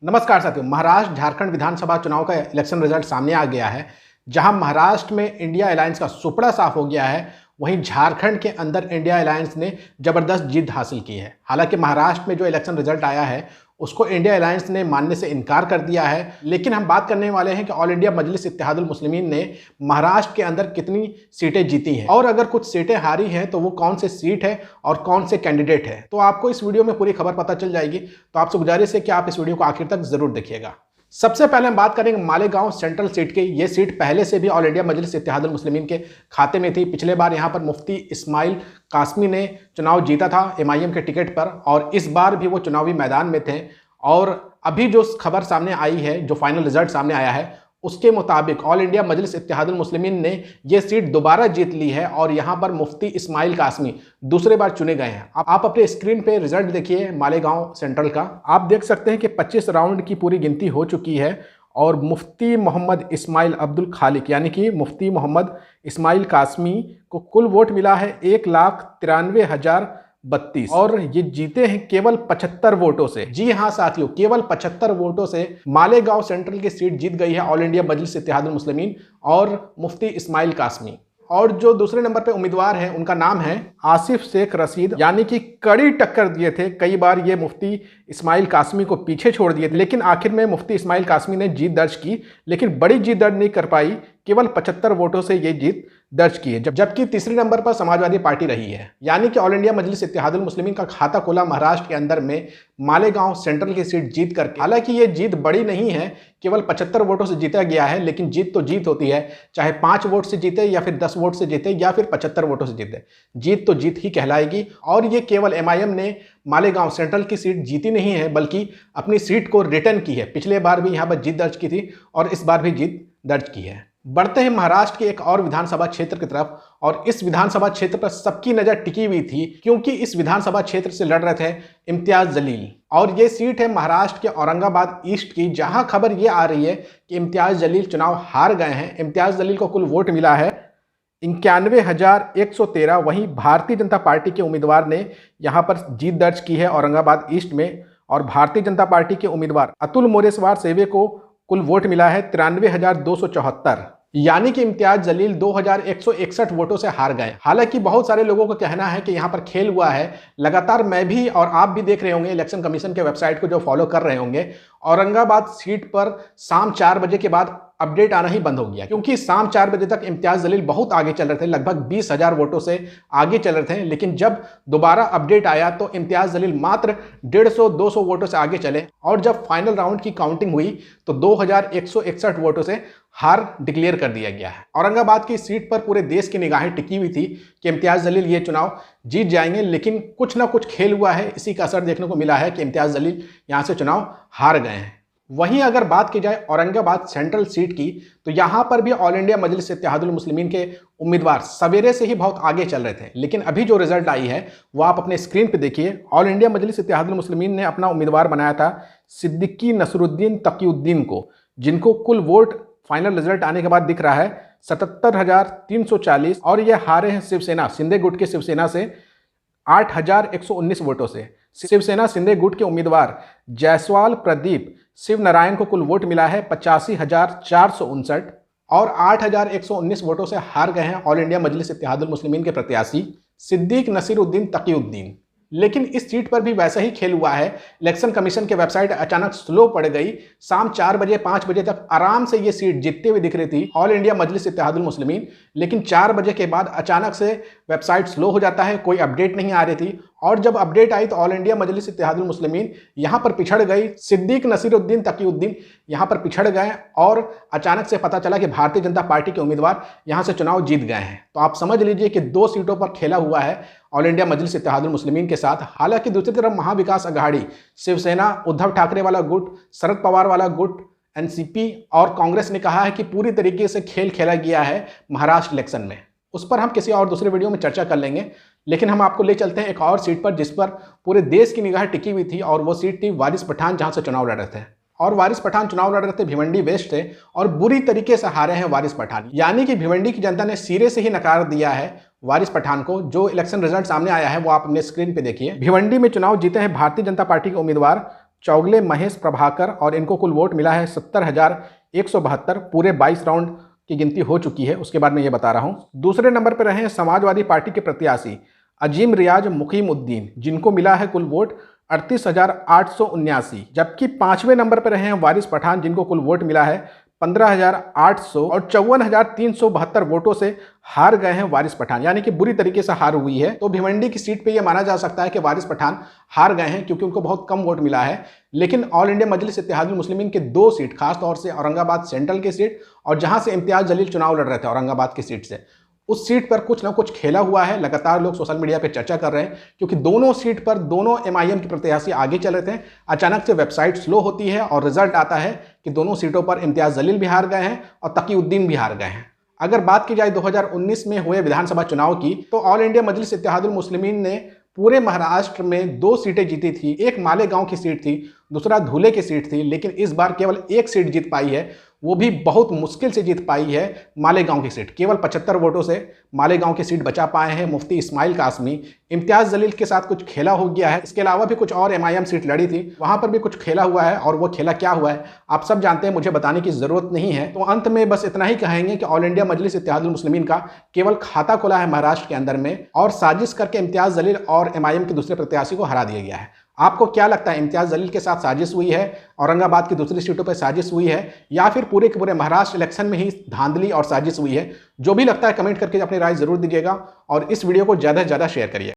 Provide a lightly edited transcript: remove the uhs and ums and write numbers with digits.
नमस्कार साथियों। महाराष्ट्र झारखंड विधानसभा चुनाव का इलेक्शन रिजल्ट सामने आ गया है। जहां महाराष्ट्र में इंडिया अलायंस का सुपड़ा साफ हो गया है, वहीं झारखंड के अंदर इंडिया अलायंस ने जबरदस्त जीत हासिल की है। हालांकि महाराष्ट्र में जो इलेक्शन रिजल्ट आया है उसको इंडिया अलायंस ने मानने से इनकार कर दिया है, लेकिन हम बात करने वाले हैं कि ऑल इंडिया मजलिस इत्तेहादुल मुस्लिमीन ने महाराष्ट्र के अंदर कितनी सीटें जीती हैं और अगर कुछ सीटें हारी हैं तो वो कौन से सीट है और कौन से कैंडिडेट है। तो आपको इस वीडियो में पूरी खबर पता चल जाएगी, तो आपसे गुजारिश है कि आप इस वीडियो को आखिर तक जरूर देखिएगा। सबसे पहले हम बात करेंगे मालेगांव सेंट्रल सीट की। ये सीट पहले से भी ऑल इंडिया मजलिस इत्तेहादुल मुस्लिमीन के खाते में थी। पिछले बार यहाँ पर मुफ्ती इस्माइल कासमी ने चुनाव जीता था एमआईएम के टिकट पर, और इस बार भी वो चुनावी मैदान में थे। और अभी जो खबर सामने आई है, जो फाइनल रिजल्ट सामने आया है, उसके मुताबिक ऑल इंडिया मजलिस इत्तेहादुल मुस्लिमीन ने ये सीट दोबारा जीत ली है और यहाँ पर मुफ्ती इस्माइल कासमी दूसरे बार चुने गए हैं। आप अपने स्क्रीन पे रिजल्ट देखिए मालेगांव सेंट्रल का। आप देख सकते हैं कि 25 राउंड की पूरी गिनती हो चुकी है और मुफ्ती मोहम्मद इस्माइल अब्दुल खालिक यानी कि मुफ्ती मोहम्मद इस्माइल कासमी को कुल वोट मिला है 1,93,032 और ये जीते हैं केवल 75 वोटों से। जी हाँ साथियों, केवल 75 वोटों से मालेगांव सेंट्रल की सीट जीत गई है ऑल इंडिया मजलिस इत्तेहादुल मुस्लिमीन और मुफ्ती इस्माइल कासमी। और जो दूसरे नंबर पे उम्मीदवार हैं उनका नाम है आसिफ शेख रशीद, यानी कि कड़ी टक्कर दिए थे। कई बार ये मुफ्ती इस्माइल कासमी को पीछे छोड़ दिए थे, लेकिन आखिर में मुफ्ती इस्माइल कासमी ने जीत दर्ज की, लेकिन बड़ी जीत दर्ज नहीं कर पाई। केवल 75 वोटों से ये जीत दर्ज की है। जबकि तीसरे नंबर पर समाजवादी पार्टी रही है। यानी कि ऑल इंडिया मजलिस इत्तेहादुल मुस्लिमीन का खाता खोला महाराष्ट्र के अंदर में मालेगांव सेंट्रल की सीट जीत करके। हालांकि ये जीत बड़ी नहीं है, केवल 75 वोटों से जीता गया है, लेकिन जीत तो जीत होती है, चाहे 5 वोट से जीते या फिर 10 वोट से जीते या फिर 75 वोटों से जीते, जीत तो जीत ही कहलाएगी। और ये केवल एमआईएम ने मालेगांव सेंट्रल की सीट जीती नहीं है, बल्कि अपनी सीट को रिटर्न की है। पिछले बार भी यहाँ पर जीत दर्ज की थी और इस बार भी जीत दर्ज की है। बढ़ते हैं महाराष्ट्र के एक और विधानसभा क्षेत्र की तरफ, और इस विधानसभा क्षेत्र पर सबकी नजर टिकी हुई थी, क्योंकि इस विधानसभा क्षेत्र से लड़ रहे थे इम्तियाज जलील। और ये सीट है महाराष्ट्र के औरंगाबाद ईस्ट की, जहां खबर ये आ रही है कि इम्तियाज जलील चुनाव हार गए हैं। इम्तियाज जलील को कुल वोट मिला है 91,113। वहीं भारतीय जनता पार्टी के उम्मीदवार ने यहां पर जीत दर्ज की है औरंगाबाद ईस्ट में, और भारतीय जनता पार्टी के उम्मीदवार अतुल मोरेस्वार सेवे को कुल वोट मिला है 93,274, यानी कि इम्तियाज जलील 2,161 वोटों से हार गए। हालांकि बहुत सारे लोगों का कहना है कि यहां पर खेल हुआ है। लगातार मैं भी और आप भी देख रहे होंगे, इलेक्शन कमीशन के वेबसाइट को जो फॉलो कर रहे होंगे, औरंगाबाद सीट पर शाम 4 बजे के बाद अपडेट आना ही बंद हो गया, क्योंकि शाम 4 बजे तक इम्तियाज जलील बहुत आगे चल रहे थे, लगभग 20,000 वोटों से आगे चल रहे थे। लेकिन जब दोबारा अपडेट आया तो इम्तियाज जलील मात्र 150-200 वोटों से आगे चले, और जब फाइनल राउंड की काउंटिंग हुई तो 2,161 वोटों से हार डिक्लेयर कर दिया गया है। औरंगाबाद की सीट पर पूरे देश की निगाहें टिकी हुई थी कि इम्तियाज जलील ये चुनाव जीत जाएंगे, लेकिन कुछ ना कुछ खेल हुआ है। इसी का असर देखने को मिला है कि इम्तियाज जलील यहां से चुनाव हार गए हैं। वहीं अगर बात की जाए औरंगाबाद सेंट्रल सीट की, तो यहां पर भी ऑल इंडिया मजलिस इत्तेहादुल मुस्लिमीन के उम्मीदवार सवेरे से ही बहुत आगे चल रहे थे, लेकिन अभी जो रिजल्ट आई है वो आप अपने स्क्रीन पे देखिए। ऑल इंडिया मजलिस इत्तेहादुल मुस्लिमीन ने अपना उम्मीदवार बनाया था सिद्दीकी नसरुद्दीन तकीउद्दीन को, जिनको कुल वोट फाइनल रिजल्ट आने के बाद दिख रहा है 77,340, और ये हारे हैं शिवसेना शिंदे गुट के शिवसेना से 8,119 वोटों से। शिवसेना शिंदे गुट के उम्मीदवार जायसवाल प्रदीप शिव नारायण को कुल वोट मिला है 85,459, और 8,119 वोटों से हार गए हैं ऑल इंडिया मजलिस इत्तेहादुल मुस्लिमीन के प्रत्याशी सिद्दीक नसीरुद्दीन तकीउद्दीन। लेकिन इस सीट पर भी वैसा ही खेल हुआ है। इलेक्शन कमीशन के वेबसाइट अचानक स्लो पड़ गई। शाम 4 बजे 5 बजे तक आराम से ये सीट जीतते हुए दिख रही थी ऑल इंडिया मजलिस इत्तेहादुल मुस्लिमीन, लेकिन 4 बजे के बाद अचानक से वेबसाइट स्लो हो जाता है, कोई अपडेट नहीं आ रही थी। और जब अपडेट आई तो ऑल इंडिया मजलिस इत्तेहादुल मुस्लिमीन यहां पर पिछड़ गई। सिद्दीक नसीरुद्दीन तकीउद्दीन यहां पर पिछड़ गए, और अचानक से पता चला कि भारतीय जनता पार्टी के उम्मीदवार यहां से चुनाव जीत गए हैं। तो आप समझ लीजिए कि 2 सीटों पर खेला हुआ है ऑल इंडिया मजलिस इत्तेहादुल मुस्लिमीन के साथ। हालांकि दूसरी तरफ महाविकास अघाड़ी, शिवसेना, उद्धव ठाकरे वाला गुट, शरद पवार वाला गुट, एनसीपी और कांग्रेस ने कहा है कि पूरी तरीके से खेल खेला गया है महाराष्ट्र इलेक्शन में। उस पर हम किसी और दूसरे वीडियो में चर्चा कर लेंगे, लेकिन हम आपको ले चलते हैं एक और सीट पर जिस पर पूरे देश की निगाह टिकी हुई थी, और वो सीट थी वारिस पठान, जहां से चुनाव लड़ रहे थे। और वारिस पठान चुनाव लड़ रहे थे भिवंडी वेस्ट से, और बुरी तरीके से हारे हैं वारिस पठान। यानी कि भिवंडी की जनता ने सिरे से ही नकार दिया है वारिस पठान को। जो इलेक्शन रिजल्ट सामने आया है वो आप अपने स्क्रीन पे देखिए। भिवंडी में चुनाव जीते हैं भारतीय जनता पार्टी के उम्मीदवार चौगले महेश प्रभाकर और इनको कुल वोट मिला है 70,172। पूरे 22 राउंड की गिनती हो चुकी है, उसके बाद मैं ये बता रहा हूँ। दूसरे नंबर पर रहे हैं समाजवादी पार्टी के प्रत्याशी अजीम रियाज मुकीमुद्दीन, जिनको मिला है कुल वोट 38,879। जबकि 5वें नंबर पर रहे हैं वारिस पठान, जिनको कुल वोट मिला है 15,800 और 54,372 वोटों से हार गए हैं वारिस पठान, यानी कि बुरी तरीके से हार हुई है। तो भिवंडी की सीट पे यह माना जा सकता है कि वारिस पठान हार गए हैं, क्योंकि उनको बहुत कम वोट मिला है। लेकिन ऑल इंडिया मजलिस इत्तेहादुल मुस्लिमीन के 2 सीट, खासतौर से औरंगाबाद सेंट्रल की सीट और जहां से इम्तियाज जलील चुनाव लड़ रहे थे औरंगाबाद की सीट से, उस सीट पर कुछ ना कुछ खेला हुआ है। लगातार लोग सोशल मीडिया पे चर्चा कर रहे हैं, क्योंकि दोनों सीट पर दोनों एमआईएम के प्रत्याशी आगे चल रहे थे। अचानक से वेबसाइट स्लो होती है और रिजल्ट आता है कि दोनों सीटों पर इम्तियाज जलील भी हार गए हैं और तकीउद्दीन भी हार गए हैं। अगर बात की जाए 2019 में हुए विधानसभा चुनाव की, तो ऑल इंडिया मजलिस इत्तेहादुल मुस्लिमीन ने पूरे महाराष्ट्र में 2 सीटें जीती थी। एक मालेगांव की सीट थी, दूसरा धुले की सीट थी, लेकिन इस बार केवल 1 सीट जीत पाई है, वो भी बहुत मुश्किल से जीत पाई है मालेगांव की सीट। केवल 75 वोटों से मालेगांव की सीट बचा पाए हैं मुफ्ती इस्माइल कासमी। इम्तियाज जलील के साथ कुछ खेला हो गया है। इसके अलावा भी कुछ और एमआईएम सीट लड़ी थी, वहां पर भी कुछ खेला हुआ है, और वो खेला क्या हुआ है आप सब जानते हैं, मुझे बताने की जरूरत नहीं है। तो अंत में बस इतना ही कहेंगे कि ऑल इंडिया मजलिस इत्तेहादुल मुस्लिमीन का केवल खाता खुला है महाराष्ट्र के अंदर में, और साजिश करके इम्तियाज जलील और एमआईएम के दूसरे प्रत्याशी को हरा दिया गया है। आपको क्या लगता है, इम्तियाज जलील के साथ साजिश हुई है, औरंगाबाद की दूसरी सीटों पर साजिश हुई है, या फिर पूरे के पूरे महाराष्ट्र इलेक्शन में ही धांधली और साजिश हुई है? जो भी लगता है कमेंट करके अपनी राय जरूर दीजिएगा, और इस वीडियो को ज़्यादा से ज़्यादा शेयर करिए।